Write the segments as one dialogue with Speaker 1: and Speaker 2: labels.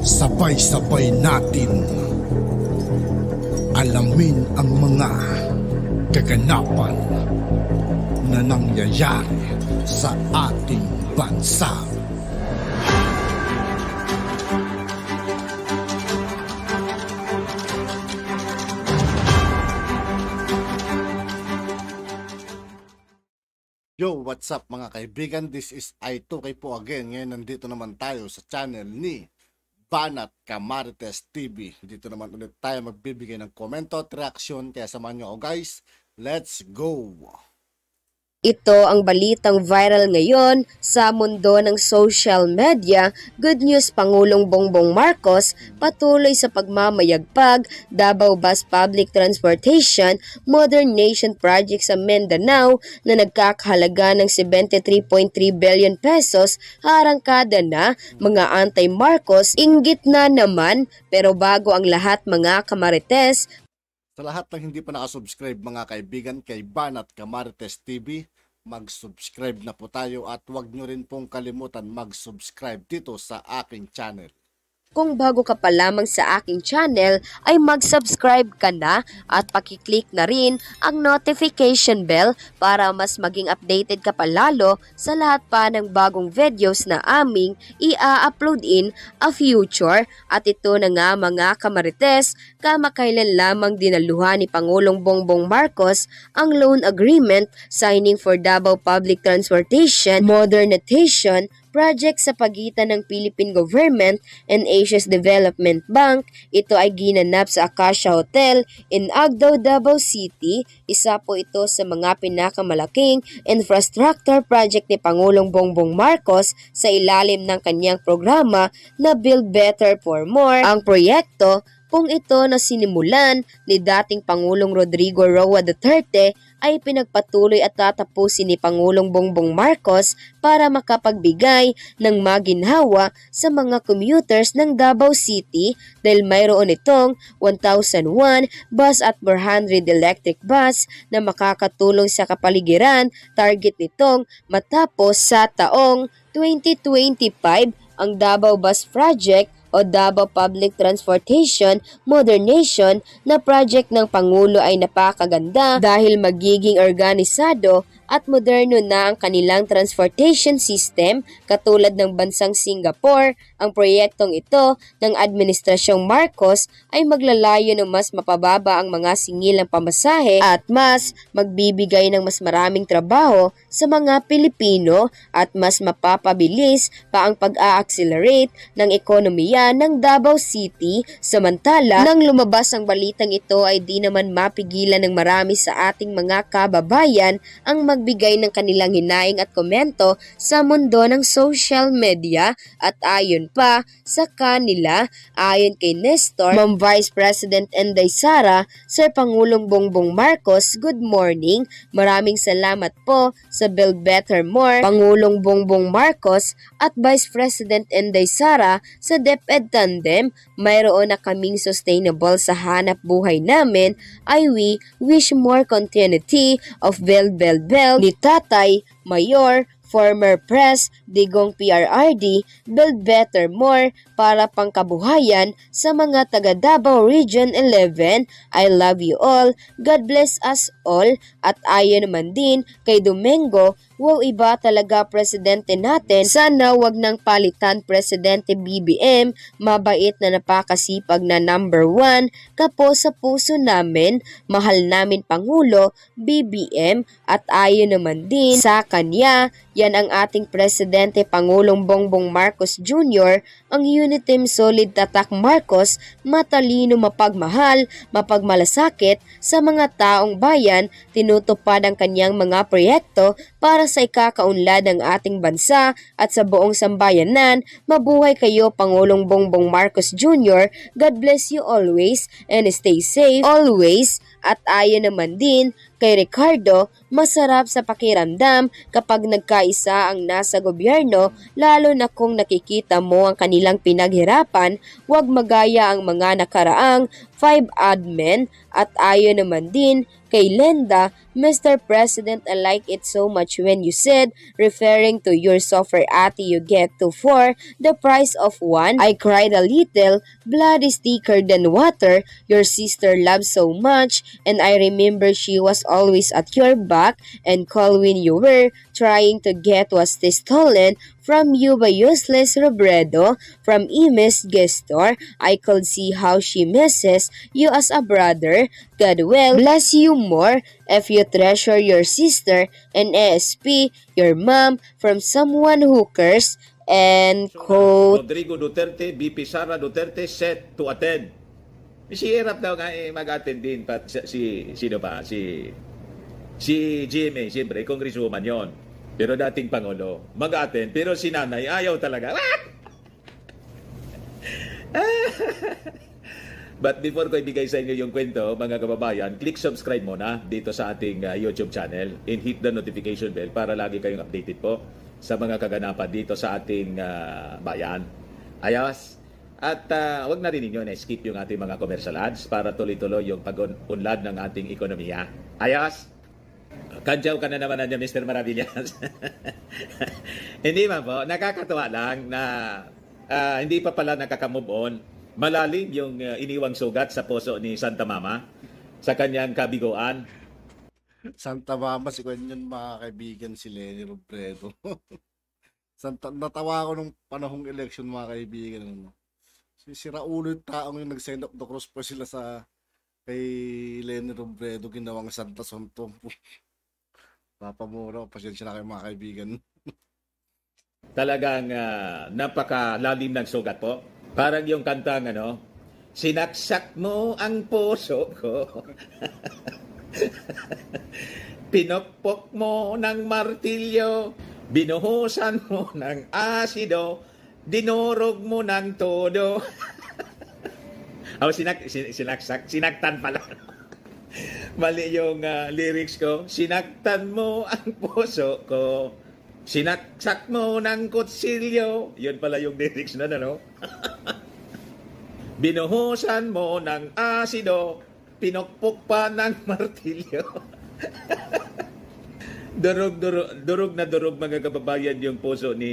Speaker 1: Sabay-sabay natin alamin ang mga kaganapan na nangyayari sa ating bansa.
Speaker 2: Yo, what's up mga kaibigan? This is I2K po again. Ngayon nandito naman tayo sa channel ni Banat Camartes TV. Dito naman ulit tayo magbibigay ng komento at reaksyon. Kaya samahan nyo ako guys. Let's go!
Speaker 3: Ito ang balitang viral ngayon sa mundo ng social media. Good news, Pangulong Bongbong Marcos patuloy sa pagmamayagpag Davao Bus Public Transportation Modernization Project sa Mindanao na nagkakahalaga ng 73.3 billion pesos. Arangkada na mga anti-Marcos, inggit na naman. Pero bago ang lahat mga kamarites,
Speaker 2: sa lahat ng hindi pa nakasubscribe mga kaibigan kay Banat Camartes TV, mag-subscribe na po tayo at huwag nyo rin pong kalimutan mag-subscribe dito sa aking channel.
Speaker 3: Kung bago ka pa lamang sa aking channel ay mag-subscribe ka na at pakiclick na rin ang notification bell para mas maging updated ka pa lalo sa lahat pa ng bagong videos na aming i-upload in a future. At ito na nga mga kamarites, kamakailan lamang dinaluhan ni Pangulong Bongbong Marcos ang loan agreement signing for Davao Public Transportation Modernization Project sa pagitan ng Philippine Government and Asia's Development Bank. Ito ay ginanap sa Acacia Hotel in Agdao, Davao City. Isa po ito sa mga pinakamalaking infrastructure project ni Pangulong Bongbong Marcos sa ilalim ng kanyang programa na Build Better for More. Ang proyekto kung ito na sinimulan ni dating Pangulong Rodrigo Roa Duterte ay pinagpatuloy at tatapusin ni Pangulong Bongbong Marcos para makapagbigay ng maginhawa sa mga commuters ng Davao City dahil mayroon itong 1,001 bus at 400 electric bus na makakatulong sa kapaligiran. Target nitong matapos sa taong 2025 ang Davao Bus Project o Davao Public Transportation Modernization na project ng Pangulo ay napakaganda dahil magiging organisado at moderno na ang kanilang transportation system katulad ng bansang Singapore. Ang proyektong ito ng Administrasyong Marcos ay maglalayo ng mas mapababa ang mga singilang pamasahe at mas magbibigay ng mas maraming trabaho sa mga Pilipino at mas mapapabilis pa ang pag-a-accelerate ng ekonomiya ng Davao City. Samantala, nang lumabas ang balitang ito ay di naman mapigilan ng marami sa ating mga kababayan ang magbigay ng kanilang hinaing at komento sa mundo ng social media. At ayon pa sa kanila, ayon kay Nestor, Ma'am Vice President Inday Sara, Sir Pangulong Bongbong Marcos, good morning. Maraming salamat po sa Build Better More, Pangulong Bongbong Marcos at Vice President Inday Sara sa DepEd Tandem. Mayroon na kaming sustainable sa hanap buhay namin. I wish more continuity of Build ni Tatay Mayor, former Pres Digong PRRD, Build Better More para pangkabuhayan sa mga taga Davao Region 11. I love you all. God bless us all. At ayon naman din kay Domingo, wow, iba talaga presidente natin. Sana wag nang palitan Presidente BBM. Mabait na napakasipag na number 1. Kapo sa puso namin. Mahal namin Pangulo BBM. At ayon naman din sa kanya, yan ang ating Presidente Pangulong Bongbong Marcos Jr., ang Uniteam Solid Tatak Marcos, matalino, mapagmahal, mapagmalasakit sa mga taong bayan, tinutupad ang kanyang mga proyekto para sa ikakaunlad ng ating bansa at sa buong sambayanan. Mabuhay kayo Pangulong Bongbong Marcos Jr. God bless you always and stay safe always. At ayon naman din kay Ricardo, masarap sa pakiramdam kapag nagkaisa ang nasa gobyerno, lalo na kung nakikita mo ang kanilang pinaghirapan. Huwag magaya ang mga nakaraang 5 admin at ayon naman din kay Lenda, Mr. President, I like it so much when you said, referring to your software ate you get to for the price of one. I cried a little, blood is thicker than water, your sister loves so much, and I remember she was always at your back and call when you were trying to get was stolen from you by useless Robredo from Imes Gestor. I could see how she misses you as a brother. God will bless you more if you treasure your sister and ASP, your mom, from someone who cares. And quote,
Speaker 4: Rodrigo Duterte, VP Sara Duterte set to attend. Hirap daw nga mag-attend din sino pa? Si GMA, siyempre, congresswoman yon. Pero dating Pangulo, mag-attend. Pero si nanay, ayaw talaga. But before ko ibigay sa inyo yung kwento, mga kababayan, click subscribe muna dito sa ating YouTube channel and hit the notification bell para lagi kayong updated po sa mga kaganapan dito sa ating bayan. Ayos? At wag na rin ninyo na-skip yung ating mga commercial ads para tuloy-tuloy yung pag-unlad ng ating ekonomiya. Ayos? Kadyaw ka na naman niya, Mr. Maravillas. Hindi man po, nakakatuwa lang na hindi pa pala nakaka-move on. Malalim yung iniwang sugat sa puso ni Santa Mama sa kanyang kabiguan.
Speaker 2: Santa Mama, si Kwan mga kaibigan, si Leni Robredo. Natawa ko nung panahong election, mga kaibigan. Si Raulo yung taong yung nag-send up the cross pa sila sa kay Leni Robredo, ginawang Santa Santo. Papamura, pasensya na kayo mga kaibigan.
Speaker 4: Talagang napakalalim ng sugat po. Parang yung kantang sinaksak mo ang puso ko. Pinokpok mo ng martilyo, binuhusan mo ng asido, dinurog mo ng todo. Sinaktan pala. Mali yung lyrics ko. Sinaktan mo ang puso ko. Sinaksak mo ng kutsilyo. Yun pala yung lyrics na Binuhusan mo ng asido. Pinokpok pa ng martilyo. Durog na durog, mga kababayan, yung puso ni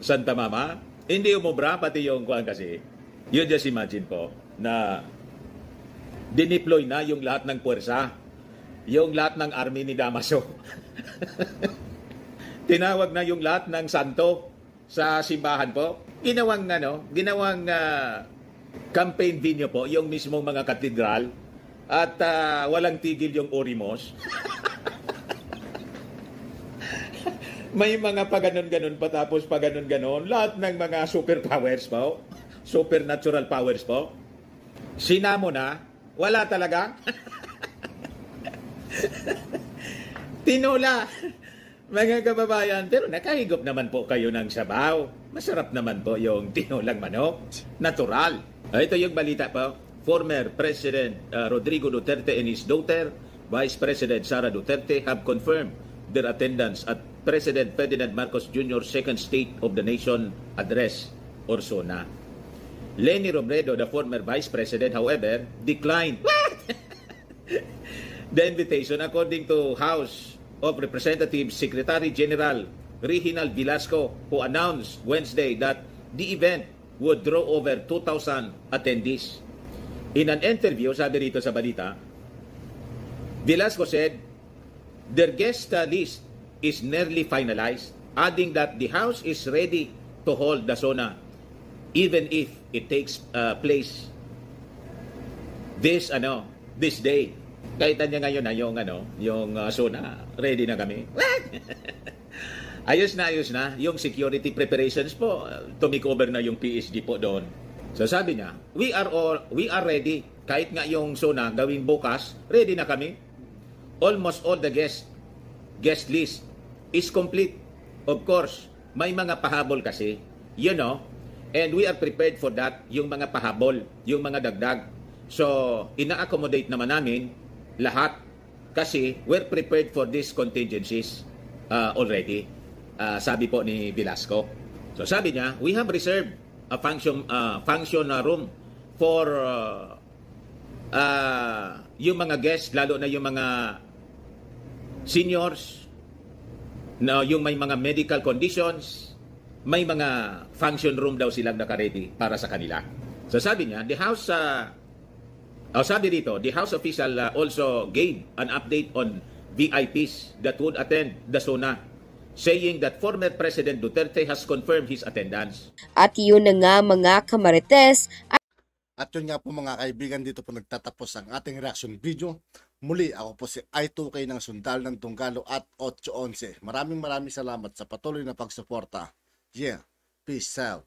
Speaker 4: Santa Mama. Hindi umubra, pati yung kuhan kasi. You just imagine po na dineploy na yung lahat ng puwersa, yung lahat ng army ni Damaso. Tinawag na yung lahat ng santo sa simbahan po. Ginawang campaign venue po, yung mismong mga katedral, at walang tigil yung Orimos. May mga paganon-ganon pa, tapos paganon-ganon, lahat ng mga superpowers po, supernatural powers po. Sinamo na, wala talaga. Tinula. Mga kababayan, pero nakahigop naman po kayo ng sabaw. Masarap naman po yung tinulang manok. Natural. Ito yung balita po. Former President Rodrigo Duterte and his daughter, Vice President Sara Duterte, have confirmed their attendance at President Ferdinand Marcos Jr.'s Second State of the Nation Address, or SONA. Leni Robredo, the former Vice President, however, declined the invitation, according to House of Representatives Secretary General Reginald Velasco, who announced Wednesday that the event would draw over 2,000 attendees. In an interview, sabi rito sa balita, Velasco said their guest list is nearly finalized, adding that the House is ready to hold the SONA even if it takes place this day. Kahit niya ngayon na yung SONA, ready na kami. Ayos na yung security preparations po. Tumikover na yung PSG po doon. So sabi niya, we are ready. Kahit nga yung SONA gawing bukas, ready na kami. Almost all the guest list is complete. Of course, may mga pahabol kasi, and we are prepared for that, yung mga pahabol, yung mga dagdag. So, ina-accommodate naman namin lahat kasi we're prepared for these contingencies already. Sabi po ni Velasco. So, sabi niya, we have reserved a function room for yung mga guests, lalo na yung mga seniors, na yung may mga medical conditions, may mga function room daw silang naka-ready para sa kanila. So sabi niya, the House official also gave an update on VIPs that would attend the SONA, saying that former President Duterte has confirmed his attendance.
Speaker 3: At yun na nga mga kamarites.
Speaker 2: At yun nga po mga kaibigan, dito po nagtatapos ang ating reaction video. Muli, ako po si I2K ng Sundal ng Tunggalo at 811. Maraming salamat sa patuloy na pagsuporta. Yeah, peace out.